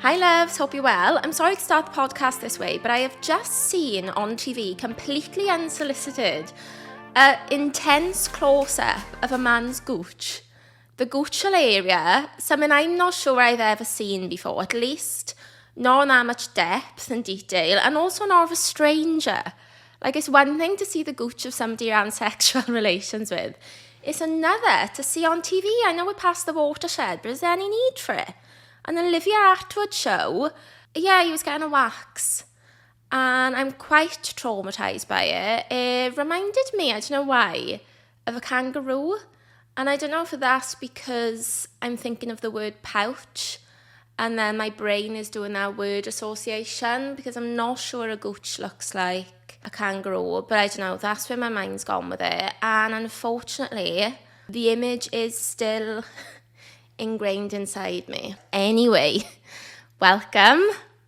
Hi loves, hope you're well. I'm sorry to start the podcast this way, but I have just seen on TV, completely unsolicited, an intense close-up of a man's gooch. The goochal area, something I'm not sure I've ever seen before, at least not in that much depth and detail, and also not of a stranger. Like, it's one thing to see the gooch of somebody you're in sexual relations with. It's another to see on TV. I know we're past the watershed, but is there any need for it? And Olivia Attwood show, yeah, he was getting a wax. And I'm quite traumatised by it. It reminded me, I don't know why, of a kangaroo. And I don't know if that's because I'm thinking of the word pouch, and then my brain is doing that word association, because I'm not sure a gooch looks like a kangaroo. But I don't know, that's where my mind's gone with it. And unfortunately, the image is still ingrained inside me. Anyway, welcome,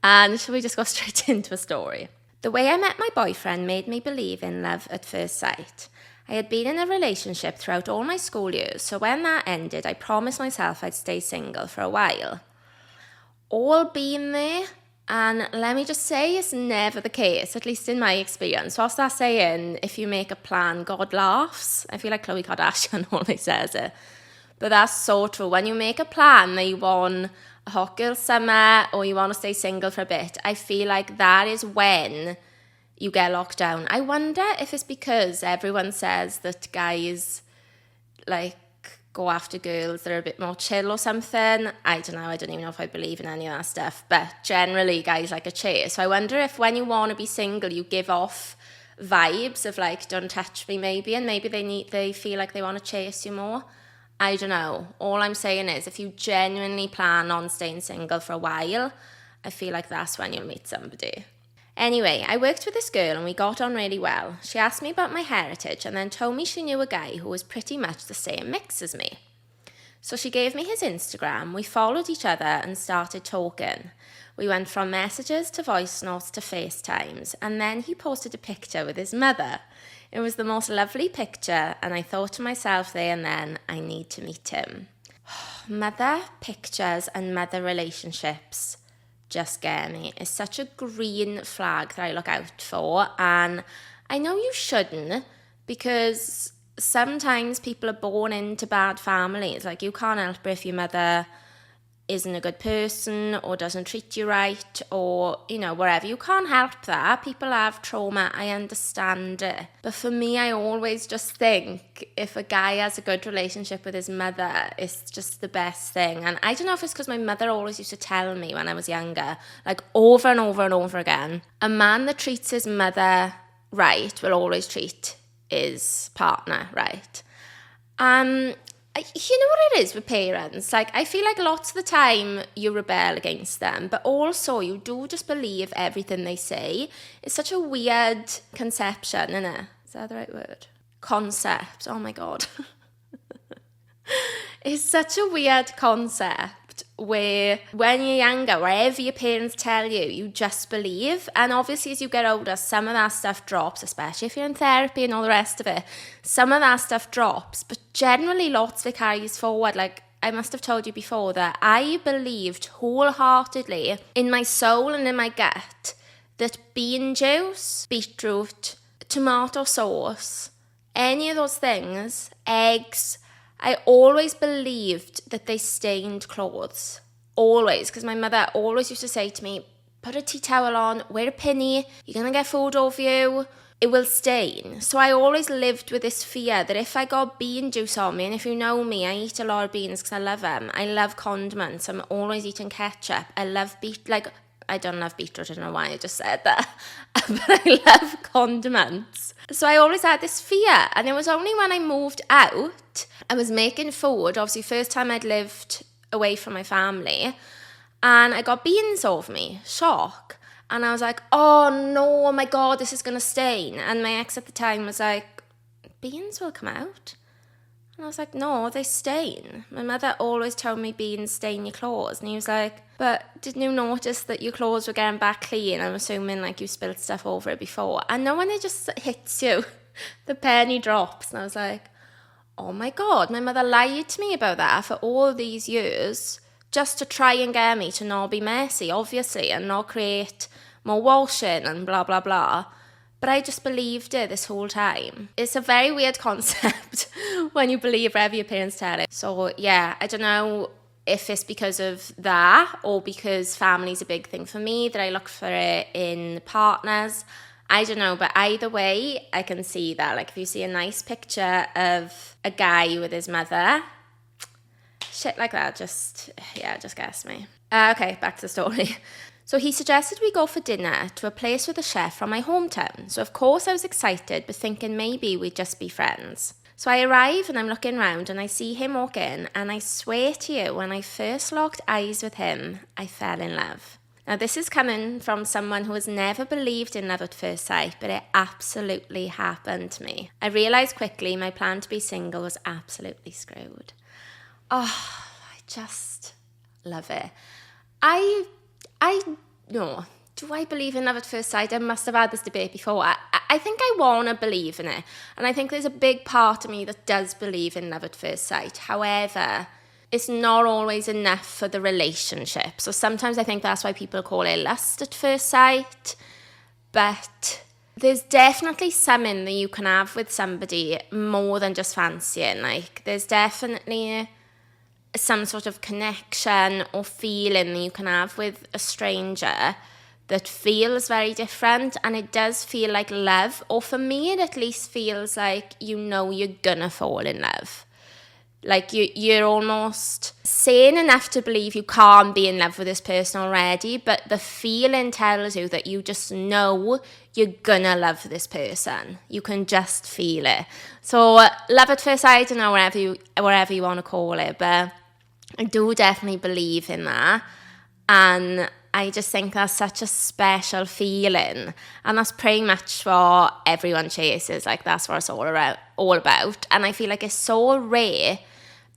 and shall we just go straight into a story? The way I met my boyfriend made me believe in love at first sight. I had been in a relationship throughout all my school years, so when that ended, I promised myself I'd stay single for a while. All been there, and let me just say, it's never the case, at least in my experience. What's that saying? If you make a plan, God laughs. I feel like Khloe Kardashian always says it. But that's so true. When you make a plan that you want a hot girl summer or you want to stay single for a bit, I feel like that is when you get locked down. I wonder if it's because everyone says that guys like go after girls that are a bit more chill or something. I don't know. I don't even know if I believe in any of that stuff. But generally, guys like a chase. So I wonder if when you want to be single, you give off vibes of like, don't touch me maybe. And maybe they feel like they want to chase you more. I don't know. All I'm saying is if you genuinely plan on staying single for a while, I feel like that's when you'll meet somebody. Anyway, I worked with this girl and we got on really well. She asked me about my heritage and then told me she knew a guy who was pretty much the same mix as me. So she gave me his Instagram, we followed each other and started talking. We went from messages to voice notes to FaceTimes, and then he posted a picture with his mother. It was the most lovely picture, and I thought to myself there and then, I need to meet him. Mother pictures and mother relationships just get me. It's such a green flag that I look out for, and I know you shouldn't, because sometimes people are born into bad families. Like, you can't help it if your mother isn't a good person or doesn't treat you right or, wherever. You can't help that. People have trauma. I understand it. But for me, I always just think if a guy has a good relationship with his mother, it's just the best thing. And I don't know if it's because my mother always used to tell me when I was younger, like over and over and over again, a man that treats his mother right will always treat his partner right. You know what it is with parents? Like, I feel like lots of the time you rebel against them, but also you do just believe everything they say. It's such a weird conception, isn't it? Is that the right word? Concept. Oh my God. It's such a weird concept where when you're younger, wherever your parents tell you, you just believe. And obviously as you get older, some of that stuff drops, especially if you're in therapy and all the rest of it. Some of that stuff drops, but generally lots of it carries forward. Like, I must have told you before that I believed wholeheartedly in my soul and in my gut that bean juice, beetroot, tomato sauce, any of those things, eggs, I always believed that they stained clothes. Always. Because my mother always used to say to me, put a tea towel on, wear a pinny, you're going to get food over you, it will stain. So I always lived with this fear that if I got bean juice on me, and if you know me, I eat a lot of beans because I love them. I love condiments. I'm always eating ketchup. I love I don't love beetroot, I don't know why I just said that, but I love condiments. So I always had this fear, and it was only when I moved out, I was making food, obviously first time I'd lived away from my family, and I got beans over me, shock, and I was like, oh no, oh my God, this is going to stain, and my ex at the time was like, beans will come out. And I was like, no, they stain. My mother always told me beans stain your clothes. And he was like, but didn't you notice that your clothes were getting back clean? I'm assuming like you spilled stuff over it before. And then when it just hits you, the penny drops. And I was like, oh my God, my mother lied to me about that for all these years just to try and get me to not be messy, obviously, and not create more washing and blah, blah, blah. But I just believed it this whole time. It's a very weird concept when you believe whatever your parents tell you. So yeah, I don't know if it's because of that or because family's a big thing for me, that I look for it in partners. I don't know, but either way, I can see that. Like if you see a nice picture of a guy with his mother, shit like that, just gets me. Okay, back to the story. So he suggested we go for dinner to a place with a chef from my hometown. So of course I was excited, but thinking maybe we'd just be friends. So I arrive and I'm looking round and I see him walk in, and I swear to you, when I first locked eyes with him, I fell in love. Now this is coming from someone who has never believed in love at first sight, but it absolutely happened to me. I realised quickly my plan to be single was absolutely screwed. Oh, I just love it. No. Do I believe in love at first sight? I must have had this debate before. I think I want to believe in it. And I think there's a big part of me that does believe in love at first sight. However, it's not always enough for the relationship. So sometimes I think that's why people call it lust at first sight. But there's definitely something that you can have with somebody more than just fancying. Like, there's definitely some sort of connection or feeling that you can have with a stranger that feels very different, and it does feel like love, or for me it at least feels like you're gonna fall in love. Like you're almost sane enough to believe you can't be in love with this person already, but the feeling tells you that you just know you're gonna love this person. You can just feel it. So love at first sight, I don't know, whatever you want to call it, but I do definitely believe in that. And I just think that's such a special feeling. And that's pretty much what everyone chases. Like, that's what it's all about. And I feel like it's so rare.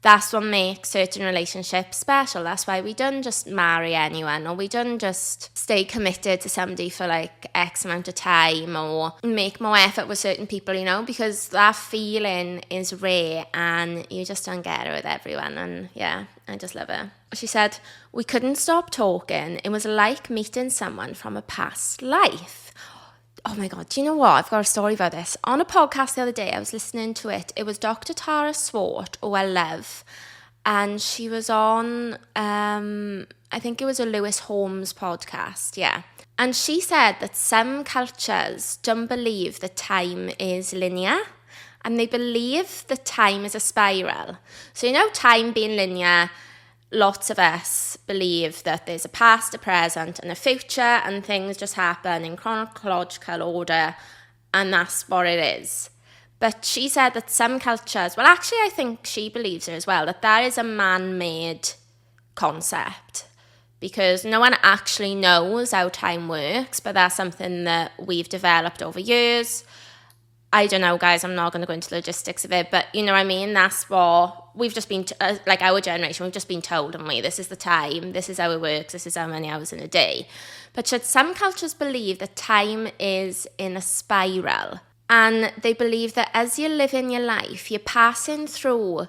That's what makes certain relationships special. That's why we don't just marry anyone, or we don't just stay committed to somebody for like X amount of time, or make more effort with certain people, because that feeling is rare and you just don't get it with everyone. And yeah, I just love it. She said, we couldn't stop talking. It was like meeting someone from a past life. Oh my God, do you know what? I've got a story about this. On a podcast the other day, I was listening to it. It was Dr. Tara Swart, who I love. And she was on, I think it was a Lewis Holmes podcast, yeah. And she said that some cultures don't believe that time is linear. And they believe that time is a spiral. So time being linear, lots of us believe that there's a past, a present, and a future, and things just happen in chronological order, and that's what it is. But she said that some cultures, well, actually, I think she believes it as well, that is a man-made concept, because no one actually knows how time works, but that's something that we've developed over years. I don't know, guys, I'm not going to go into the logistics of it, but you know what I mean? That's what we've just been, like our generation, we've just been told, haven't we? This is the time, this is how it works, this is how many hours in a day. But should some cultures believe that time is in a spiral? And they believe that as you're living your life, you're passing through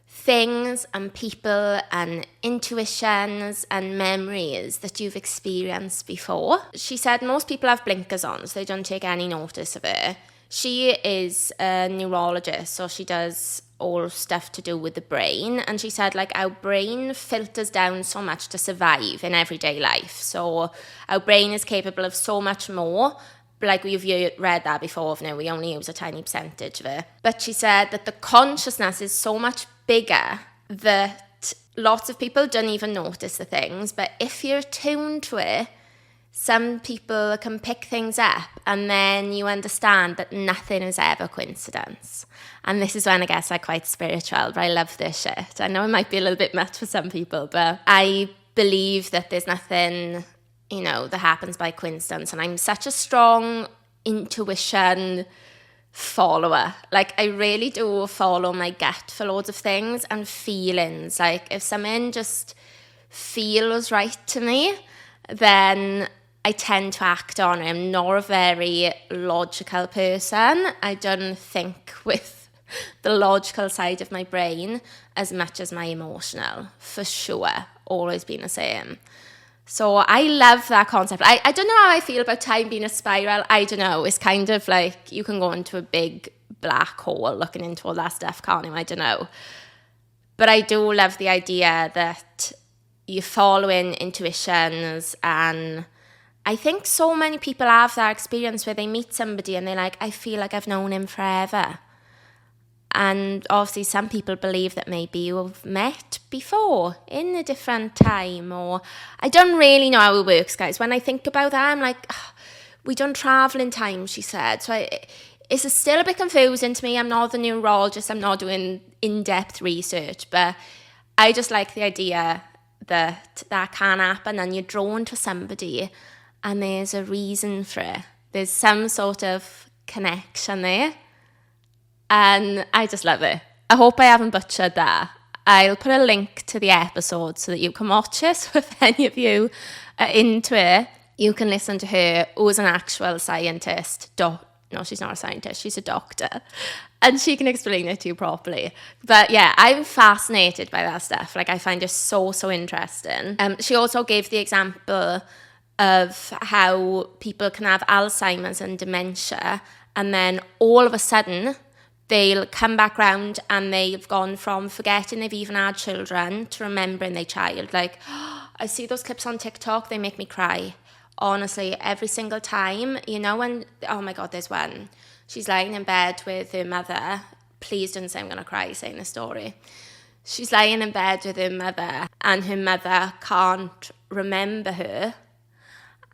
things and people and intuitions and memories that you've experienced before. She said most people have blinkers on, so they don't take any notice of it. She is a neurologist, so she does all stuff to do with the brain. And she said, like, our brain filters down so much to survive in everyday life. So our brain is capable of so much more. Like, we've read that before, we only use a tiny percentage of it. But she said that the consciousness is so much bigger that lots of people don't even notice the things. But if you're attuned to it, some people can pick things up, and then you understand that nothing is ever coincidence. And this is when I guess I'm quite spiritual, but I love this shit. I know it might be a little bit much for some people, but I believe that there's nothing, that happens by coincidence. And I'm such a strong intuition follower. Like, I really do follow my gut for loads of things and feelings. Like, if something just feels right to me, then I tend to act on it. I'm not a very logical person. I don't think with the logical side of my brain as much as my emotional, for sure. Always been the same. So I love that concept. I don't know how I feel about time being a spiral. I don't know. It's kind of like you can go into a big black hole looking into all that stuff, can't you? I don't know. But I do love the idea that you're following intuitions, and I think so many people have that experience where they meet somebody and they're like, I feel like I've known him forever. And obviously some people believe that maybe you've met before in a different time, or I don't really know how it works, guys. When I think about that, I'm like, we don't travel in time, she said. So it's still a bit confusing to me. I'm not the neurologist. I'm not doing in-depth research, but I just like the idea that can happen and you're drawn to somebody and there's a reason for it. There's some sort of connection there. And I just love it. I hope I haven't butchered that. I'll put a link to the episode so that you can watch it. So if any of you are into it, you can listen to her, who's an actual scientist. No, she's not a scientist. She's a doctor. And she can explain it to you properly. But yeah, I'm fascinated by that stuff. Like, I find it so interesting. She also gave the example of how people can have Alzheimer's and dementia, and then all of a sudden they'll come back round and they've gone from forgetting they've even had children to remembering their child. Like, I see those clips on TikTok, they make me cry. Honestly, every single time, you know, when, oh my God, there's one. She's lying in bed with her mother. Please don't say I'm going to cry saying the story. She's lying in bed with her mother and her mother can't remember her.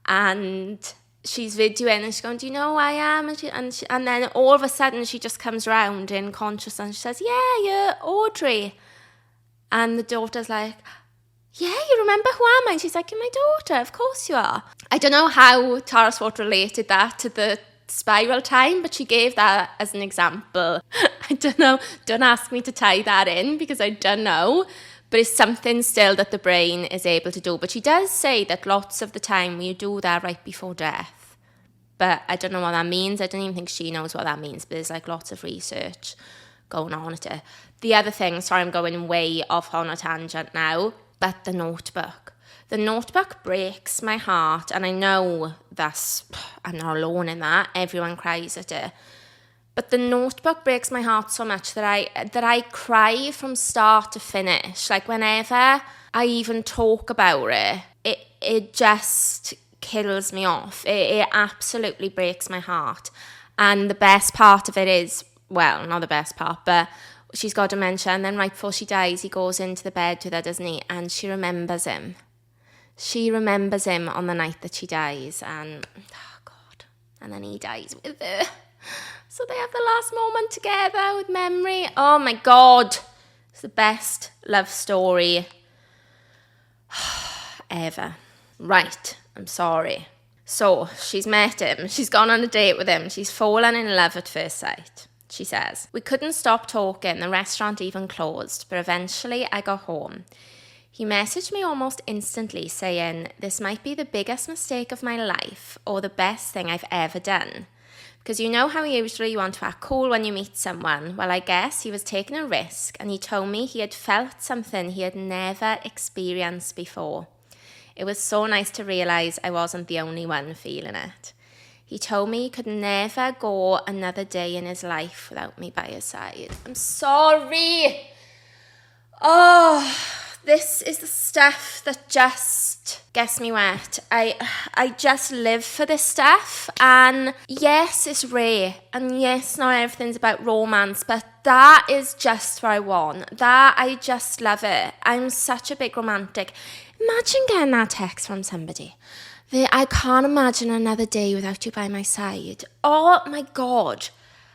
And she's videoing and she's going, do you know who I am? And then all of a sudden she just comes round in consciousness and she says, yeah, you're Audrey. And the daughter's like, yeah, you remember who am I? And she's like, you're my daughter, of course you are. I don't know how Tara Swart related that to the spiral time, but she gave that as an example. I don't know, don't ask me to tie that in because I don't know. But it's something still that the brain is able to do. But she does say that lots of the time we do that right before death. But I don't know what that means. I don't even think she knows what that means. But there's like lots of research going on at it. The other thing, sorry, I'm going way off on a tangent now, but the Notebook. The Notebook breaks my heart. And I know I'm not alone in that. Everyone cries at it. But the Notebook breaks my heart so much that I cry from start to finish. Like, whenever I even talk about it just kills me off. It absolutely breaks my heart. And the best part of it is, well, not the best part, but she's got dementia, and then right before she dies, he goes into the bed with her, doesn't he? And she remembers him. She remembers him on the night that she dies, and, oh God, and then he dies with her. So they have the last moment together with memory. Oh my God. It's the best love story ever. Right, I'm sorry. So she's met him. She's gone on a date with him. She's fallen in love at first sight. She says, we couldn't stop talking. The restaurant even closed. But eventually I got home. He messaged me almost instantly saying, this might be the biggest mistake of my life or the best thing I've ever done. Because you know how usually you want to act cool when you meet someone? Well, I guess he was taking a risk and he told me he had felt something he had never experienced before. It was so nice to realise I wasn't the only one feeling it. He told me he could never go another day in his life without me by his side. I'm sorry. Oh, this is the stuff that just gets me wet. I just live for this stuff. And yes, it's rare. And yes, not everything's about romance. But that is just what I want. That, I just love it. I'm such a big romantic. Imagine getting that text from somebody. I can't imagine another day without you by my side. Oh my God.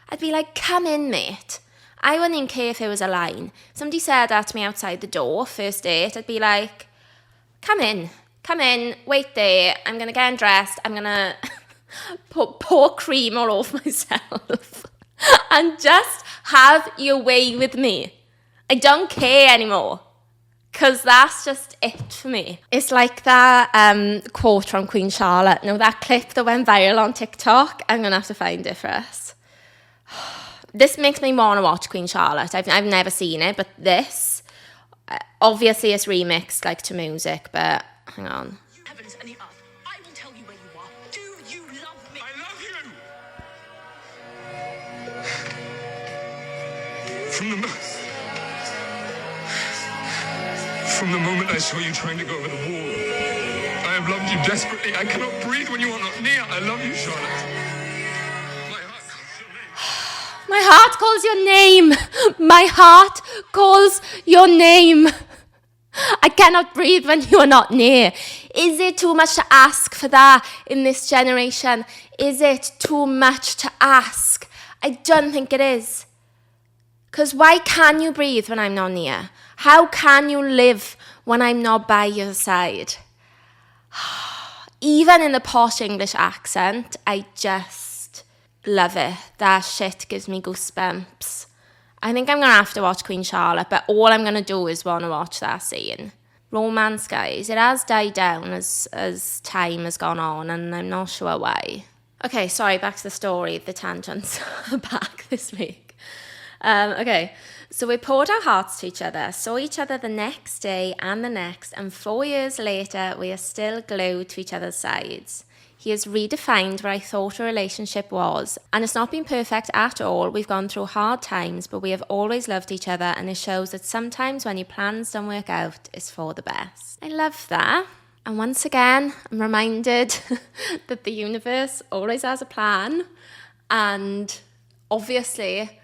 I'd be like, come in, mate. I wouldn't even care if it was a line. Somebody said that to me outside the door, first date. I'd be like, come in, wait there. I'm going to get undressed. I'm going to pour cream all over myself and just have your way with me. I don't care anymore. Because that's just it for me. It's like that quote from Queen Charlotte. No, that clip that went viral on TikTok. I'm going to have to find it for us. This makes me want to watch Queen Charlotte. I've never seen it, but this, obviously it's remixed like to music, but hang on. Heavens and the earth, I will tell you where you are. Do you love me? I love you! From the moment I saw you trying to go over the wall, I have loved you desperately. I cannot breathe when you are not near. I love you, Charlotte. My heart calls your name. My heart calls your name. I cannot breathe when you are not near. Is it too much to ask for that in this generation? Is it too much to ask? I don't think it is. Because why can you breathe when I'm not near? How can you live when I'm not by your side? Even in the posh English accent, I just love it. That shit gives me goosebumps. I think I'm going to have to watch Queen Charlotte, but all I'm going to do is want to watch that scene. Romance, guys, it has died down as time has gone on, and I'm not sure why. Okay, sorry, back to the story. The tangents are back this week. Okay, so we poured our hearts to each other, saw each other the next day and the next, and 4 years later, we are still glued to each other's sides. He has redefined what I thought a relationship was, and it's not been perfect at all. We've gone through hard times, but we have always loved each other, and it shows that sometimes when your plans don't work out, it's for the best. I love that. And once again, I'm reminded that the universe always has a plan, and obviously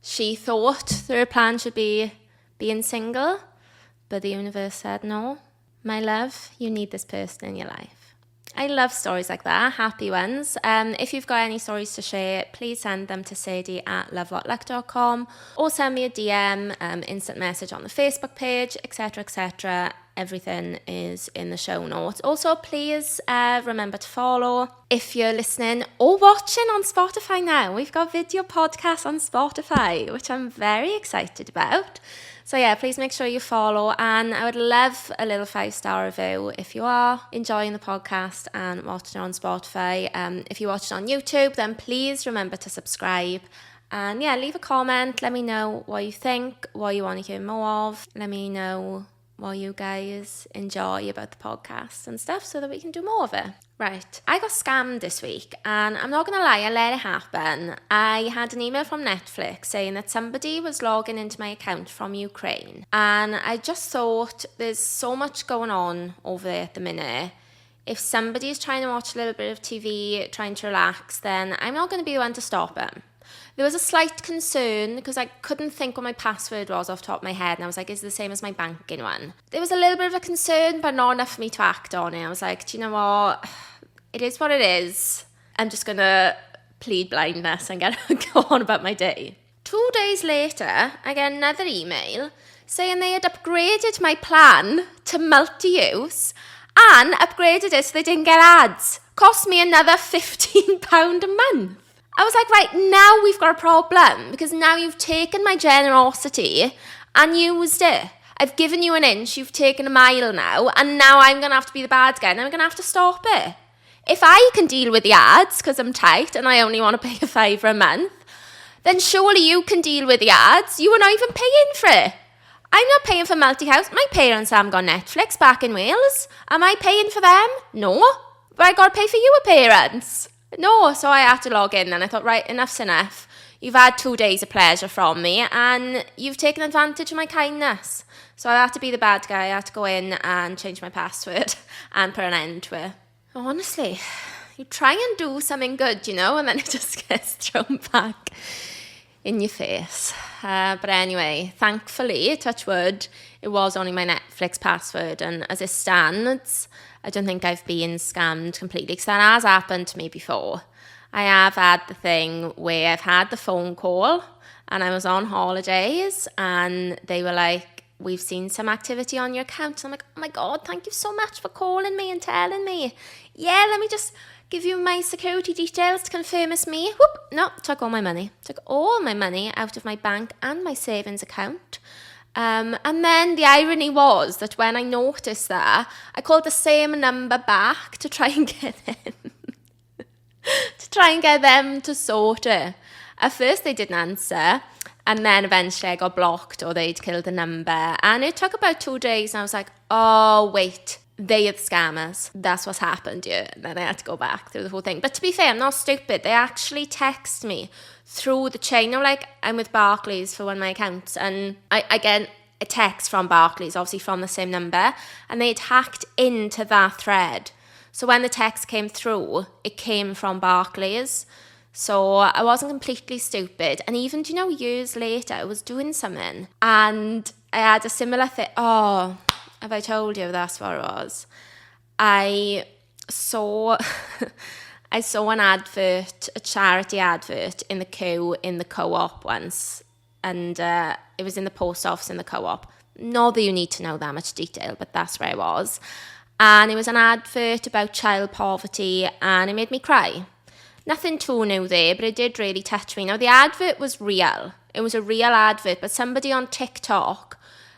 she thought that her plan should be being single, but the universe said, no, my love, you need this person in your life. I love stories like that, happy ones. If you've got any stories to share, please send them to sadie@lovewhatluck.com or send me a DM, instant message on the Facebook page, etc., etc. Everything is in the show notes. Also, please remember to follow if you're listening or watching on Spotify now. We've got video podcasts on Spotify, which I'm very excited about. So yeah, please make sure you follow, and I would love a little 5-star review if you are enjoying the podcast and watching it on Spotify. If you watch it on YouTube, then please remember to subscribe. And yeah, leave a comment. Let me know what you think, what you want to hear more of. Let me know what you guys enjoy about the podcast and stuff so that we can do more of it. Right, I got scammed this week, and I'm not going to lie, I let it happen. I had an email from Netflix saying that somebody was logging into my account from Ukraine, and I just thought there's so much going on over there at the minute. If somebody's trying to watch a little bit of TV, trying to relax, then I'm not going to be the one to stop them. There was a slight concern because I couldn't think what my password was off the top of my head, and I was like, is it the same as my banking one? There was a little bit of a concern, but not enough for me to act on it. I was like, do you know what? It is what it is. I'm just going to plead blindness and go on about my day. 2 days later, I get another email saying they had upgraded my plan to multi-use and upgraded it so they didn't get ads. Cost me another £15 a month. I was like, right, now we've got a problem because now you've taken my generosity and used it. I've given you an inch, you've taken a mile now, and now I'm going to have to be the bad guy and I'm going to have to stop it. If I can deal with the ads because I'm tight and I only want to pay £5 a month, then surely you can deal with the ads. You are not even paying for it. I'm not paying for multi-house. My parents haven't got Netflix back in Wales. Am I paying for them? No. But I got to pay for your parents. No, so I had to log in and I thought, right, enough's enough. You've had 2 days of pleasure from me and you've taken advantage of my kindness. So I had to be the bad guy. I had to go in and change my password and put an end to it. Honestly, you try and do something good, you know, and then it just gets thrown back in your face. But anyway, thankfully, touch wood, it was only my Netflix password. And as it stands, I don't think I've been scammed completely because that has happened to me before. I have had the thing where I've had the phone call and I was on holidays and they were like, we've seen some activity on your account. And I'm like, oh my God, thank you so much for calling me and telling me. Yeah, let me just give you my security details to confirm it's me. Whoop, no, took all my money. Took all my money out of my bank and my savings account. And then the irony was that when I noticed that, I called the same number back to try and get them to sort it. At first they didn't answer, and then eventually I got blocked or they'd killed the number. And it took about 2 days, and I was like, oh, wait, they are the scammers. That's what's happened here. And then I had to go back through the whole thing. But to be fair, I'm not stupid. They actually text me through the chain. Like, I'm with Barclays for one of my accounts, and I get a text from Barclays, obviously from the same number, and they'd hacked into that thread. So when the text came through, it came from Barclays. So I wasn't completely stupid. And even, years later, I was doing something and I had a similar thing. Oh, have I told you that's what it was? I saw an advert, a charity advert in the queue in the co-op once. And it was in the post office in the co-op. Not that you need to know that much detail, but that's where I was. And it was an advert about child poverty, and it made me cry. Nothing too new there, but it did really touch me. Now, the advert was real. It was a real advert, but somebody on TikTok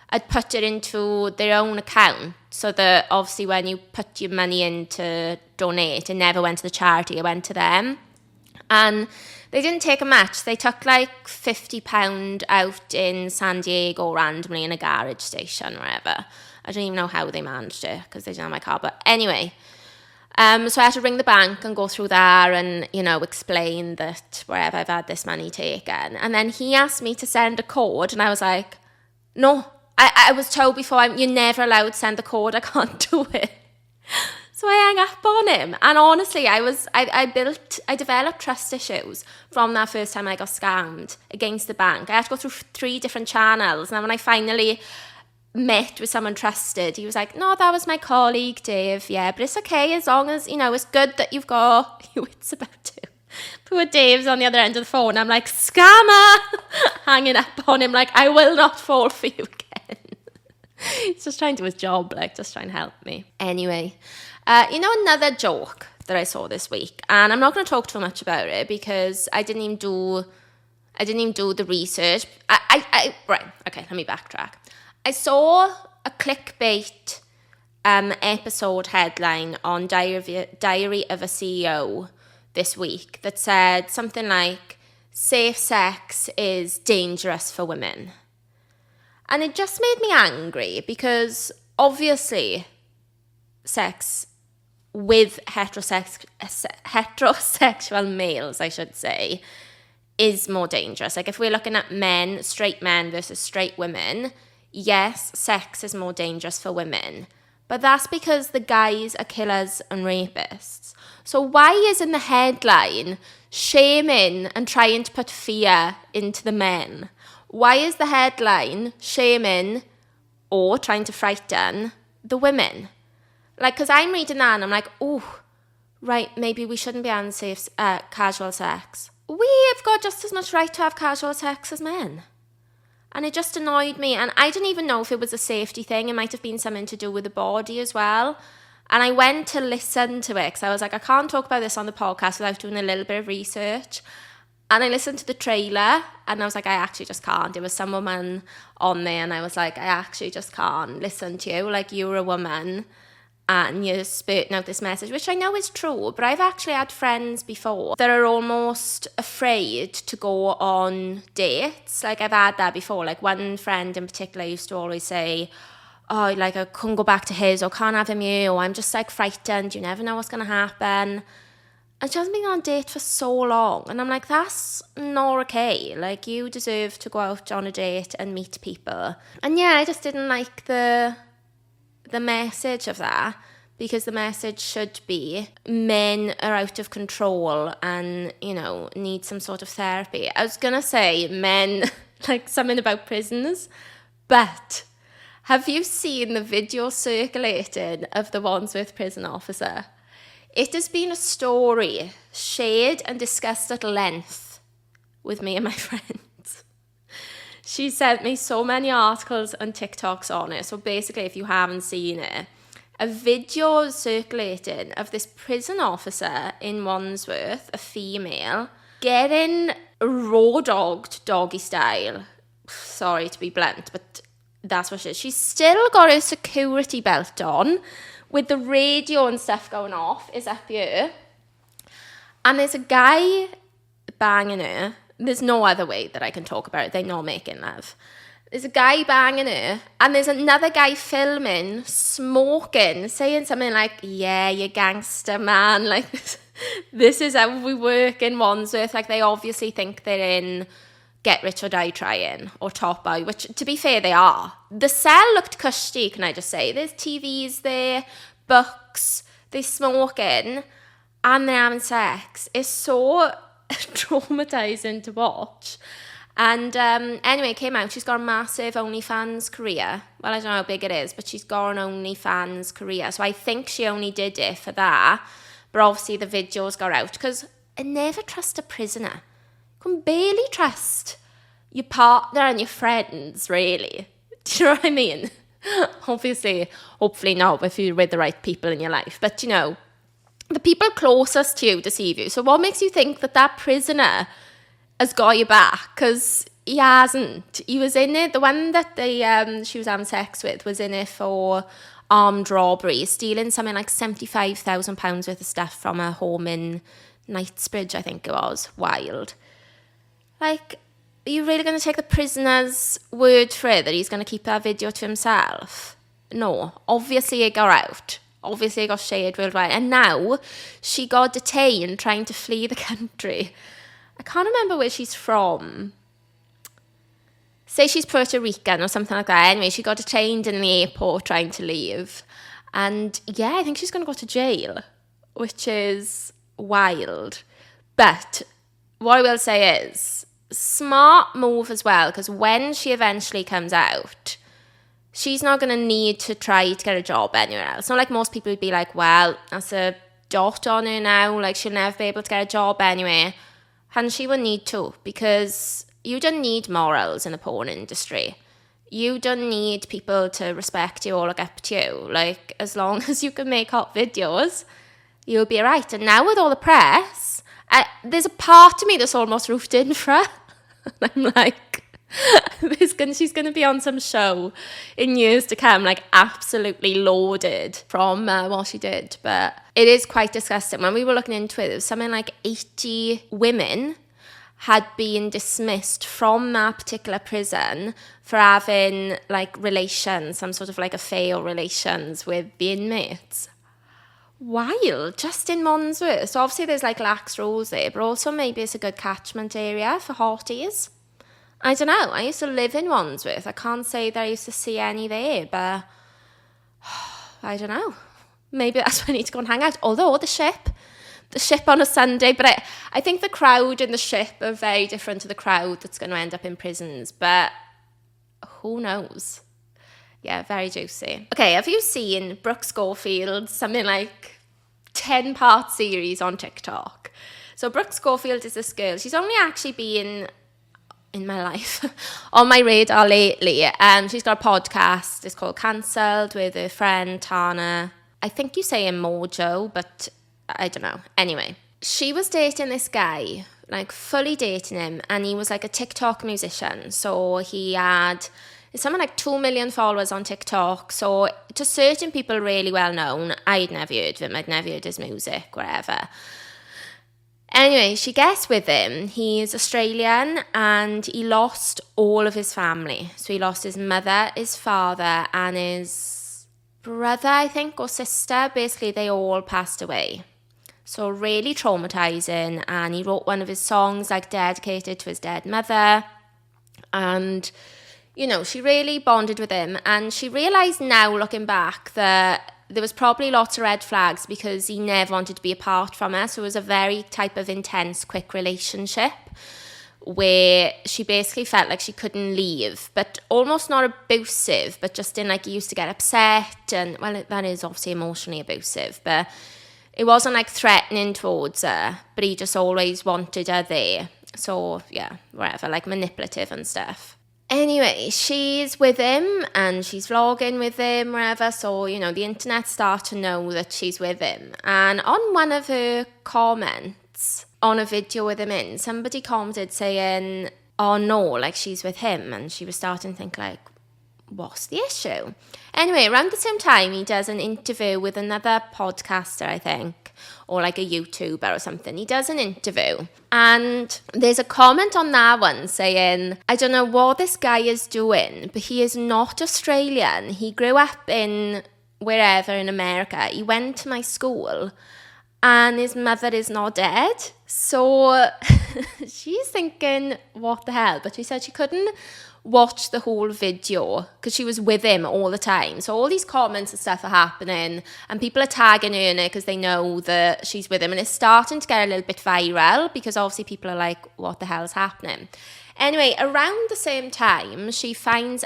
had put it into their own account. So that obviously when you put your money in to donate, it never went to the charity, it went to them. And they didn't take a match. They took like £50 out in San Diego randomly in a garage station or whatever. I don't even know how they managed it because they didn't have my car. But anyway, so I had to ring the bank and go through there and, explain that wherever I've had this money taken. And then he asked me to send a code. And I was like, no, I was told before, you're never allowed to send the code. I can't do it. So I hung up on him. And honestly, I developed trust issues from that first time I got scammed against the bank. I had to go through 3 different channels. And then when I finally met with someone trusted, he was like, no, that was my colleague, Dave. Yeah, but it's okay as long as, it's good that you've got your wits about you. Poor Dave's on the other end of the phone. I'm like, scammer! Hanging up on him like, I will not fall for you again. He's just trying to do his job, just trying to help me. Anyway, another joke that I saw this week, and I'm not going to talk too much about it because I didn't even do the research. Right, okay, let me backtrack. I saw a clickbait episode headline on Diary of a CEO this week that said something like, safe sex is dangerous for women. And it just made me angry because obviously sex with heterosexual males, I should say, is more dangerous. Like if we're looking at men, straight men versus straight women, yes, sex is more dangerous for women. But that's because the guys are killers and rapists. So why is in the headline shaming and trying to put fear into the men? Why is the headline shaming or trying to frighten the women? Because I'm reading that and I'm like, oh, right, maybe we shouldn't be having safe casual sex. We've got just as much right to have casual sex as men. And it just annoyed me. And I didn't even know if it was a safety thing. It might have been something to do with the body as well. And I went to listen to it because I was like, I can't talk about this on the podcast without doing a little bit of research. And I listened to the trailer and I was like, I actually just can't. There was some woman on there and I was like, I actually just can't listen to you. Like, you're a woman and you're spurting out this message, which I know is true, but I've actually had friends before that are almost afraid to go on dates. Like, I've had that before. Like, one friend in particular used to always say, oh, like, I couldn't go back to his, or can't have him here, or I'm just, like, frightened. You never know what's going to happen. And she hasn't been on a date for so long. And I'm like, that's not okay. Like, you deserve to go out on a date and meet people. And yeah, I just didn't like the message of that, because the message should be men are out of control and, need some sort of therapy. I was going to say men, like something about prisons, but have you seen the video circulating of the Wandsworth prison officer? It has been a story shared and discussed at length with me and my friends. She sent me so many articles and TikToks on it. So basically, if you haven't seen it, a video circulating of this prison officer in Wandsworth, a female, getting raw-dogged doggy style. Sorry to be blunt, but that's what she is. She's still got her security belt on, with the radio and stuff going off, is up here. And there's a guy banging her, There's no other way that I can talk about it. They're not making love. There's a guy banging her, and there's another guy filming, smoking, saying something like, yeah, you gangster, man. Like, this is how we work in Wandsworth. Like, they obviously think they're in Get Rich or Die Trying or Top Boy, which, to be fair, they are. The cell looked cushy, can I just say. There's TVs there, books, they're smoking, and they're having sex. It's so traumatizing to watch. And anyway, it came out. She's got a massive OnlyFans career. Well, I don't know how big it is, but she's got an OnlyFans career. So I think she only did it for that. But obviously the videos got out. Because I never trust a prisoner. You can barely trust your partner and your friends, really. Do you know what I mean? Obviously, hopefully not if you're with the right people in your life. But, you know, the people closest to you deceive you. So what makes you think that that prisoner has got you back? Because he hasn't. He was in it. The one that she was having sex with was in it for armed robbery, stealing something like £75,000 worth of stuff from a home in Knightsbridge, I think it was. Wild. Like, are you really going to take the prisoner's word for it that he's going to keep that video to himself? No. Obviously it got out. Obviously it got shared worldwide. And now she got detained trying to flee the country. I can't remember where she's from. Say she's Puerto Rican or something like that. Anyway, she got detained in the airport trying to leave. And yeah, I think she's going to go to jail, which is wild. But what I will say is, smart move as well, because when she eventually comes out, she's not going to need to try to get a job anywhere else. Not like most people would be like, well, that's a dot on her now. Like, she'll never be able to get a job anyway. And she will need to, because you don't need morals in the porn industry. You don't need people to respect you or look up to you. Like, as long as you can make hot videos, you'll be right. And now with all the press, there's a part of me that's almost roofed in for her. I'm like, she's going to be on some show in years to come, like absolutely loaded from what she did. But it is quite disgusting. When we were looking into it, there was something like 80 women had been dismissed from that particular prison for having like relations, some sort of like affair or relations with the inmates. Wild, just in Wandsworth. So obviously there's like lax rules there, but also maybe it's a good catchment area for hotties. I don't know. I used to live in Wandsworth. I can't say that I used to see any there, but I don't know. Maybe that's where I need to go and hang out. Although the ship on a Sunday, but I think the crowd in the ship are very different to the crowd that's going to end up in prisons, but who knows? Yeah, very juicy. Okay, have you seen Brooke Schofield's something like 10-part series on TikTok? So Brooke Schofield is this girl. She's only actually been in my life on my radar lately. She's got a podcast. It's called Cancelled with her friend Tana. I think you say Mojo, but I don't know. Anyway, she was dating this guy, like fully dating him, and he was like a TikTok musician. So he had something like 2 million followers on TikTok. So to certain people, really well known. I'd never heard of him. I'd never heard his music, whatever. Anyway, she gets with him. He's Australian and he lost all of his family. So he lost his mother, his father, and his brother, I think, or sister. Basically, they all passed away. So really traumatizing. And he wrote one of his songs like dedicated to his dead mother. And, you know, she really bonded with him. And she realized now, looking back, that there was probably lots of red flags because he never wanted to be apart from her. So it was a very type of intense, quick relationship where she basically felt like she couldn't leave, but almost not abusive, but just in like he used to get upset. And well, that is obviously emotionally abusive, but it wasn't like threatening towards her, but he just always wanted her there. So yeah, whatever, like manipulative and stuff. Anyway, she's with him and she's vlogging with him, wherever. So, you know, the internet start to know that she's with him. And on one of her comments on a video with him in, somebody commented saying, oh no, like she's with him. And she was starting to think like, what's the issue? Anyway, around the same time, he does an interview with another podcaster, I think, or like a YouTuber or something. He does an interview, and there's a comment on that one saying, I don't know what this guy is doing, but he is not Australian. He grew up in wherever in America. He went to my school, and his mother is not dead. So she's thinking, what the hell? But she said she couldn't watch the whole video because she was with him all the time. So all these comments and stuff are happening, and people are tagging her in it because they know that she's with him, and it's starting to get a little bit viral because obviously people are like, what the hell is happening? Anyway, around the same time, she either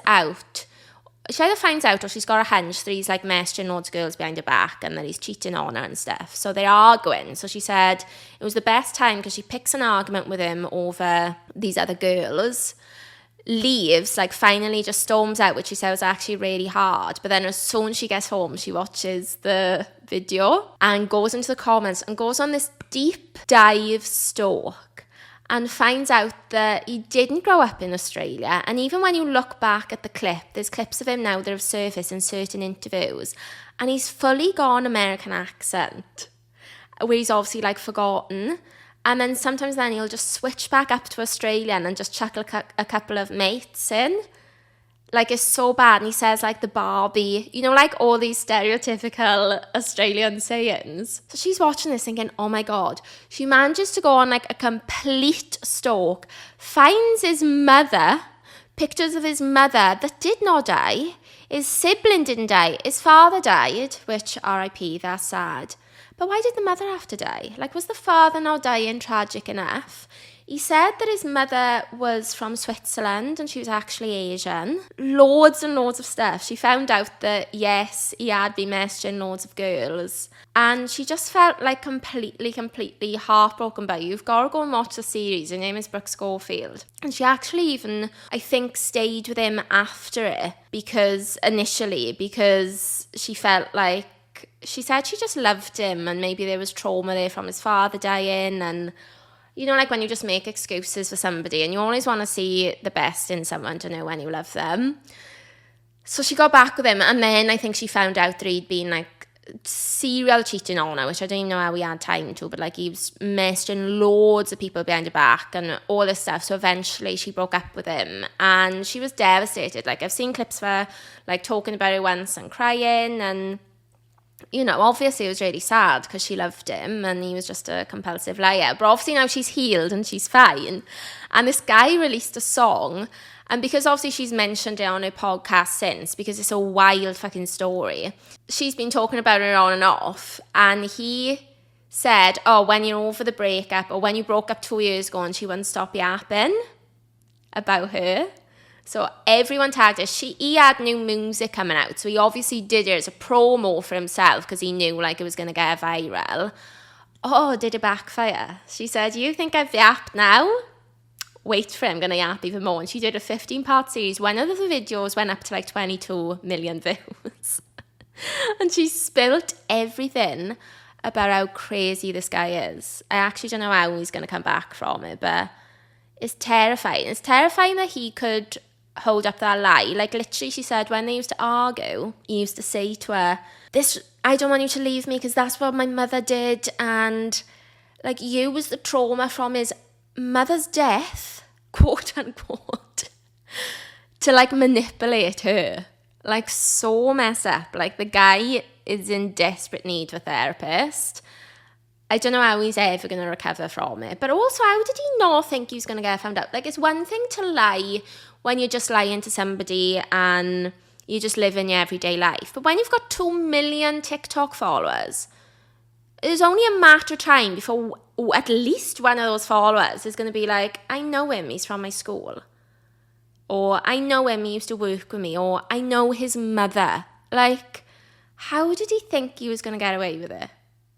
finds out or she's got a hunch that he's like messaging loads of girls behind her back and that he's cheating on her and stuff. So they're arguing. So she said it was the best time because she picks an argument with him over these other girls, leaves, like finally just storms out, which she said was actually really hard. But then as soon as she gets home, she watches the video and goes into the comments and goes on this deep dive stalk and finds out that he didn't grow up in Australia. And even when you look back at the clip, there's clips of him now that have surfaced in certain interviews, and he's fully got an American accent, where he's obviously like forgotten. And then sometimes then he'll just switch back up to Australian and just chuckle a couple of mates in. Like, it's so bad. And he says, like, the Barbie, you know, like all these stereotypical Australian sayings. So she's watching this thinking, oh my God. She manages to go on, like, a complete stalk, finds his mother, pictures of his mother that did not die. His sibling didn't die. His father died, which, RIP, that's sad. But why did the mother have to die? Like, was the father not dying tragic enough? He said that his mother was from Switzerland and she was actually Asian. Loads and loads of stuff. She found out that, yes, he had been messaging loads of girls. And she just felt like completely heartbroken by it. You've got to go and watch the series. Her name is Brooke Schofield. And she actually even, I think, stayed with him after it because she felt like, she said she just loved him and maybe there was trauma there from his father dying, and you know, like when you just make excuses for somebody and you always want to see the best in someone to know when you love them. So she got back with him, and then I think she found out that he'd been like serial cheating on her, which I don't even know how he had time to, but like he was messaging loads of people behind her back and all this stuff. So eventually she broke up with him and she was devastated. Like, I've seen clips of her like talking about it once and crying, and you know, obviously it was really sad because she loved him and he was just a compulsive liar. But obviously now she's healed and she's fine. And this guy released a song, and because obviously she's mentioned it on her podcast since, because it's a wild fucking story, she's been talking about it on and off. And he said, oh, when you're over the breakup, or when you broke up 2 years ago and she wouldn't stop yapping about her. So everyone tagged her. He had new music coming out, so he obviously did it as a promo for himself because he knew like it was going to get viral. Oh, did it backfire? She said, you think I've yapped now? Wait for it, I'm going to yap even more. And she did a 15-part series. One of the videos went up to like 22 million views. And she spilt everything about how crazy this guy is. I actually don't know how he's going to come back from it, but it's terrifying. It's terrifying that he could hold up that lie. Like, literally, she said when they used to argue, he used to say to her, I don't want you to leave me because that's what my mother did, and like use the trauma from his mother's death, quote unquote, to like manipulate her. Like, so messed up. Like, the guy is in desperate need of a therapist. I don't know how he's ever going to recover from it. But also, how did he not think he was going to get found out? Like, it's one thing to lie when you're just lying to somebody and you just live in your everyday life. But when you've got 2 million TikTok followers, it's only a matter of time before at least one of those followers is going to be like, I know him, he's from my school. Or I know him, he used to work with me. Or I know his mother. Like, how did he think he was going to get away with it?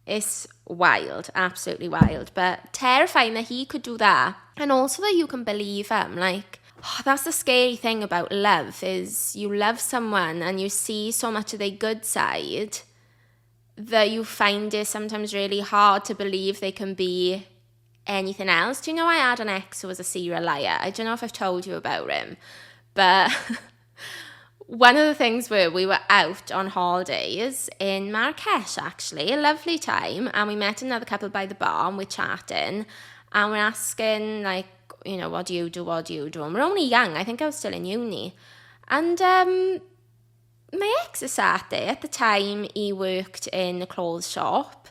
It's wild, absolutely wild, but terrifying that he could do that. And also that you can believe him. Like, that's the scary thing about love, is you love someone and you see so much of their good side that you find it sometimes really hard to believe they can be anything else. Do you know, I had an ex who was a serial liar. I don't know if I've told you about him, but one of the things we were out on holidays in Marrakesh, actually, a lovely time, and we met another couple by the bar, and we're chatting, and we're asking, like, you know, what do you do, and we're only young. I think I was still in uni, and my ex is sat there. At the time, he worked in a clothes shop,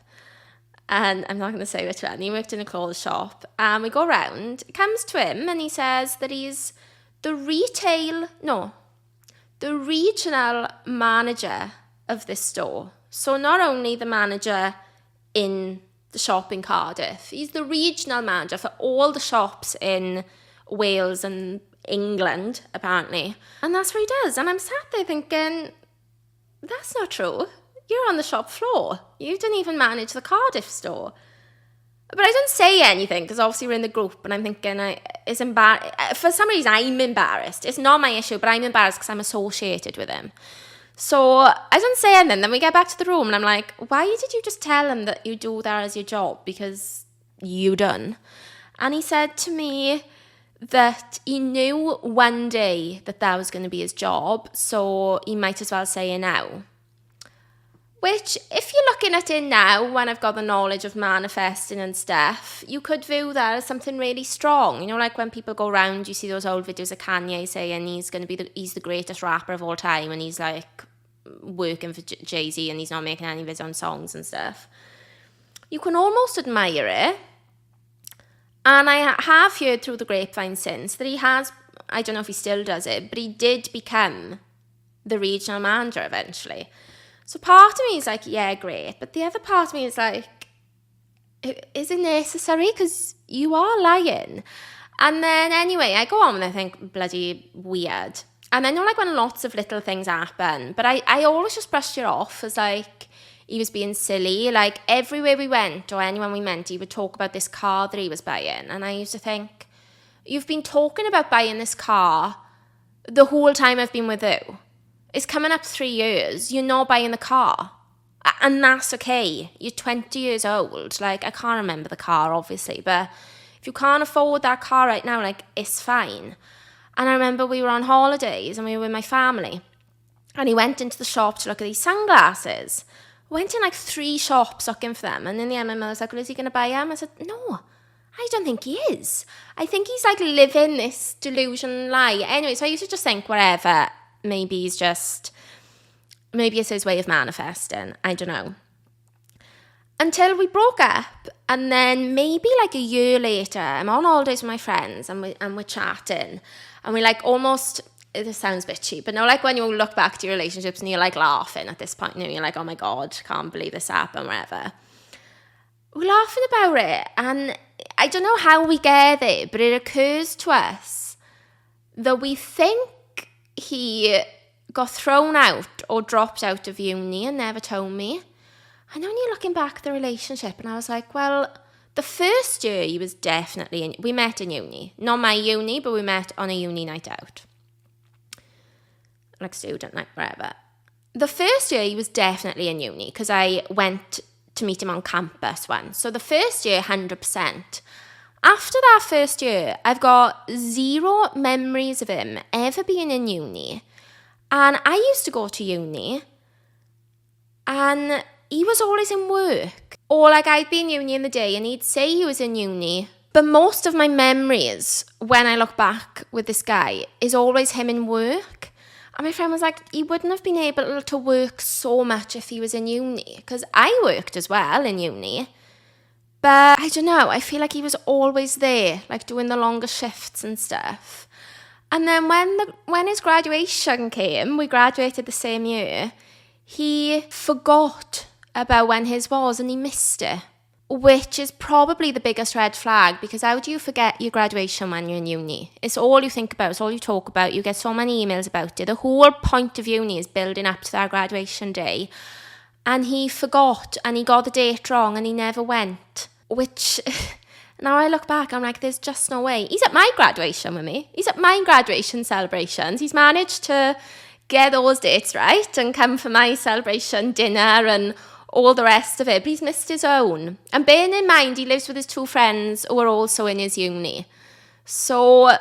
and I'm not going to say which one. He worked in a clothes shop, and we go round. It comes to him, and he says that he's the regional manager of this store. So not only the manager in the shop in Cardiff, he's the regional manager for all the shops in Wales and England, apparently. And that's what he does. And I'm sat there thinking, that's not true. You're on the shop floor. You didn't even manage the Cardiff store. But I didn't say anything because obviously we're in the group, and I'm thinking it's for some reason I'm embarrassed. It's not my issue, but I'm embarrassed because I'm associated with him. So I didn't say anything. Then we get back to the room, and I'm like, why did you just tell him that you do that as your job? Because you done. And he said to me that he knew one day that was going to be his job, so he might as well say it now. Which, if you're looking at it now, when I've got the knowledge of manifesting and stuff, you could view that as something really strong. You know, like when people go around, you see those old videos of Kanye saying he's going to be he's the greatest rapper of all time, and he's like working for Jay-Z and he's not making any of his own songs and stuff. You can almost admire it. And I have heard through the grapevine since that he has, I don't know if he still does it, but he did become the regional manager eventually. So part of me is like, yeah, great. But the other part of me is like, is it necessary? Because you are lying. And then anyway, I go on and I think, bloody weird. And I know like when lots of little things happen, but I always just brushed it off as like, he was being silly. Like everywhere we went or anyone we met, he would talk about this car that he was buying. And I used to think, you've been talking about buying this car the whole time I've been with you. It's coming up 3 years. You're not buying the car. And that's okay. You're 20 years old. Like, I can't remember the car, obviously. But if you can't afford that car right now, like, it's fine. And I remember we were on holidays and we were with my family. And he went into the shop to look at these sunglasses. Went in like 3 shops looking for them. And in the end, my mother was like, well, is he going to buy them? I said, no, I don't think he is. I think he's like living this delusion lie. Anyway, so I used to just think, whatever. Maybe it's his way of manifesting. I don't know. Until we broke up, and then maybe like a year later, I'm on holidays with my friends, and we're chatting, and we like almost. This sounds bitchy, but now like when you look back to your relationships and you're like laughing at this point, you know, you're like, oh my God, can't believe this happened, whatever. We're laughing about it, and I don't know how we get there, but it occurs to us that we think he got thrown out or dropped out of uni and never told me. And only looking back at the relationship, and I was like, well, the first year he was definitely we met in uni. Not my uni, but we met on a uni night out. Like student night, whatever. The first year he was definitely in uni because I went to meet him on campus once. So the first year, 100%. After that first year, I've got 0 memories of him ever being in uni. And I used to go to uni, and he was always in work. Or like I'd be in uni in the day, and he'd say he was in uni. But most of my memories, when I look back with this guy, is always him in work. And my friend was like, he wouldn't have been able to work so much if he was in uni. Because I worked as well in uni. But I don't know, I feel like he was always there, like doing the longer shifts and stuff. And then when his graduation came, we graduated the same year, he forgot about when his was and he missed it. Which is probably the biggest red flag, because how do you forget your graduation when you're in uni? It's all you think about, it's all you talk about, you get so many emails about it. The whole point of uni is building up to that graduation day. And he forgot, and he got the date wrong, and he never went. Which, now I look back, I'm like, there's just no way. He's at my graduation with me. He's at my graduation celebrations. He's managed to get those dates right and come for my celebration dinner and all the rest of it. But he's missed his own. And bearing in mind, he lives with his 2 friends who are also in his uni. So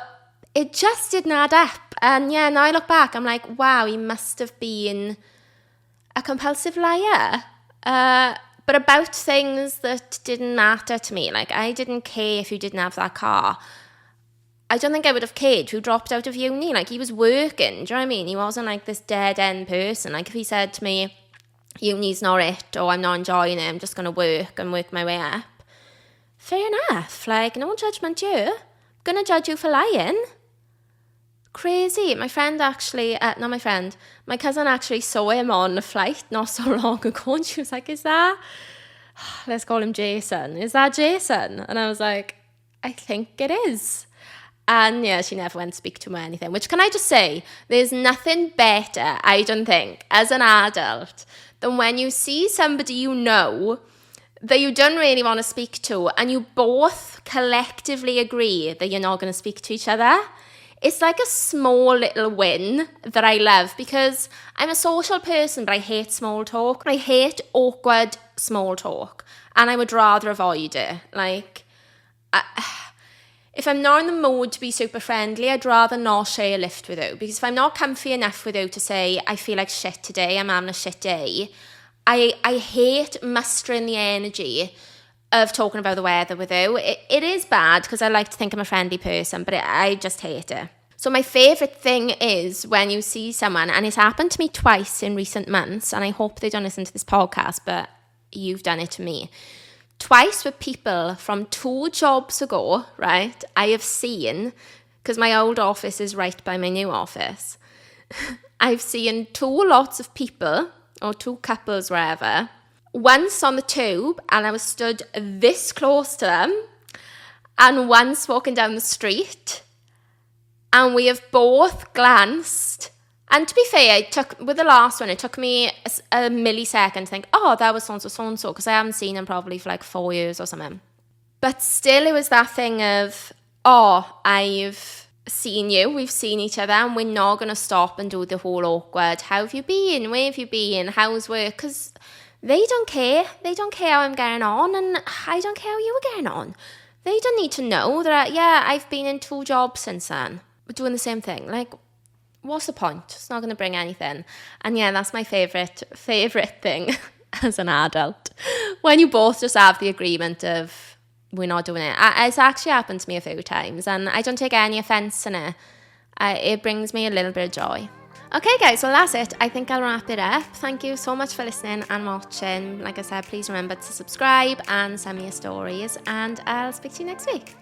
it just didn't add up. And yeah, now I look back, I'm like, wow, he must have been a compulsive liar. But about things that didn't matter to me. Like, I didn't care if you didn't have that car. I don't think I would have cared if you dropped out of uni. Like, he was working, do you know what I mean? He wasn't like this dead-end person. Like, if he said to me, uni's not it, or I'm not enjoying it, I'm just going to work and work my way up. Fair enough. Like, no judgment you. I'm going to judge you for lying. Crazy. My friend actually, my cousin actually saw him on a flight not so long ago, and she was like, let's call him Jason. Is that Jason? And I was like, I think it is. And yeah, she never went to speak to him or anything, which, can I just say, there's nothing better, I don't think, as an adult, than when you see somebody you know that you don't really want to speak to, and you both collectively agree that you're not going to speak to each other. It's like a small little win that I love, because I'm a social person, but I hate small talk. I hate awkward small talk, and I would rather avoid it. Like, if I'm not in the mood to be super friendly, I'd rather not share a lift with you. Because if I'm not comfy enough with you to say, I feel like shit today, I'm having a shit day, I hate mustering the energy of talking about the weather with you. It is bad, because I like to think I'm a friendly person, but I just hate it. So my favourite thing is when you see someone, and it's happened to me twice in recent months, and I hope they don't listen to this podcast, but you've done it to me. Twice with people from 2 jobs ago, right, I have seen, because my old office is right by my new office, I've seen 2 lots of people, or 2 couples, wherever, once on the tube, and I was stood this close to them, and once walking down the street, and we have both glanced. And to be fair, with the last one, it took me a millisecond to think, oh, that was so-and-so, because I haven't seen him probably for like 4 years or something. But still, it was that thing of, oh, I've seen you, we've seen each other, and we're not going to stop and do the whole awkward, how have you been, where have you been, how's work, because they don't care. They don't care how I'm getting on, and I don't care how you were getting on. They don't need to know that, yeah, I've been in 2 jobs since then. We're doing the same thing. Like, what's the point? It's not going to bring anything. And yeah, that's my favourite thing as an adult. When you both just have the agreement of, we're not doing it. It's actually happened to me a few times, and I don't take any offence in it. It brings me a little bit of joy. Okay guys, well that's it. I think I'll wrap it up. Thank you so much for listening and watching. Like I said, please remember to subscribe and send me your stories, and I'll speak to you next week.